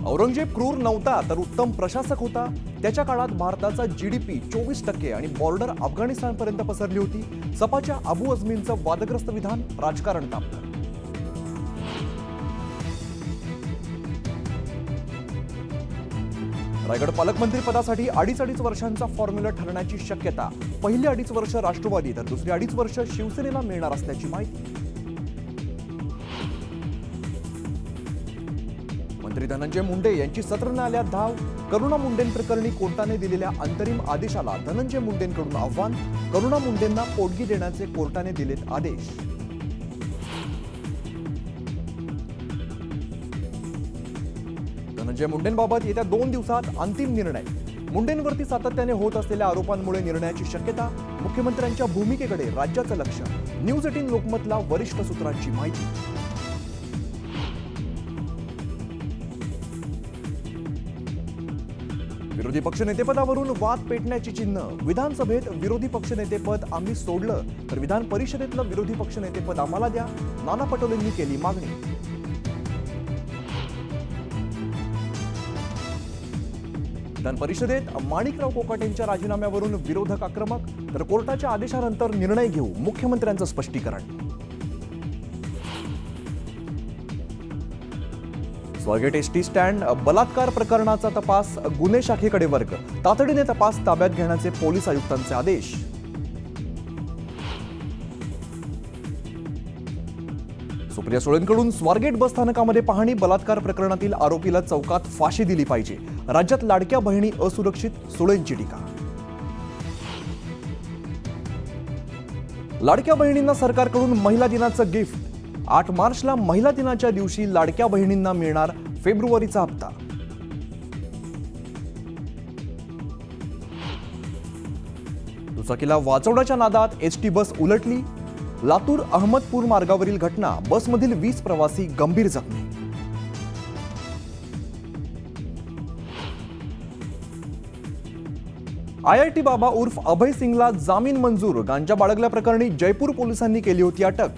औरंगजेब क्रूर नव्हता तर उत्तम प्रशासक होता. त्याच्या काळात भारताचा जीडीपी 24% आणि बॉर्डर अफगाणिस्तानपर्यंत पसरली होती. सपाच्या अबू अझमींचं वादग्रस्त विधान राजकारण तापलं. रायगड पालकमंत्री पदासाठी अडीच वर्षांचा फॉर्म्युला ठरण्याची शक्यता. पहिली 2.5 वर्ष राष्ट्रवादी तर दुसरी 2.5 वर्ष शिवसेनेला मिळणार असल्याची माहिती. मंत्री धनंजय मुंडे यांची सत्र न्यायालयात धाव. करुणा मुंडेंप्रकरणी कोर्टाने दिलेल्या अंतरिम आदेशाला धनंजय मुंडेंकडून आव्हान. करुणा मुंडेंना पोटगी देण्याचे कोर्टाने दिलेत आदेश. धनंजय मुंडेंबाबत येत्या 2 दिवसात अंतिम निर्णय. मुंडेंवरती सातत्याने होत असलेल्या आरोपांमुळे निर्णयाची शक्यता. मुख्यमंत्र्यांच्या भूमिकेकडे राज्याचं लक्ष. न्यूज 18 लोकमतला वरिष्ठ सूत्रांची माहिती. विरोधी पक्षनेतेपदावरून वाद पेटण्याची चिन्ह. विधानसभेत विरोधी पक्षनेतेपद आम्ही सोडलं तर विधान परिषदेतलं विरोधी पक्षनेतेपद आम्हाला द्या. नाना पटोलेंनी केली मागणी. विधान परिषदेत माणिकराव कोकाटेंच्या राजीनाम्यावरून विरोधक आक्रमक तर कोर्टाच्या आदेशानंतर निर्णय घेऊ. मुख्यमंत्र्यांचं स्पष्टीकरण. स्वारगेट एसटी स्टँड बलात्कार प्रकरणाचा तपास गुन्हे शाखेकडे वर्ग. तातडीने तपास ताब्यात घेण्याचे पोलीस आयुक्तांचे आदेश. सुप्रिया सुळेंकडून स्वारगेट बस स्थानकामध्ये पाहणी. बलात्कार प्रकरणातील आरोपीला चौकात फाशी दिली पाहिजे. राज्यात लाडक्या बहिणी असुरक्षित. सुळेंची टीका. लाडक्या बहिणींना सरकारकडून महिला दिनाचं गिफ्ट. 8 मार्चला महिला दिनाच्या दिवशी लाडक्या बहिणींना मिळणार फेब्रुवारीचा हप्ता. दुचाकीला वाचवण्याच्या नादात एसटी बस उलटली. लातूर अहमदपूर मार्गावरील घटना. बसमधील 20 प्रवासी गंभीर जखमी. IIT बाबा उर्फ अभय सिंगला जामीन मंजूर. गांजा बाळगल्याप्रकरणी जयपूर पोलिसांनी केली होती अटक.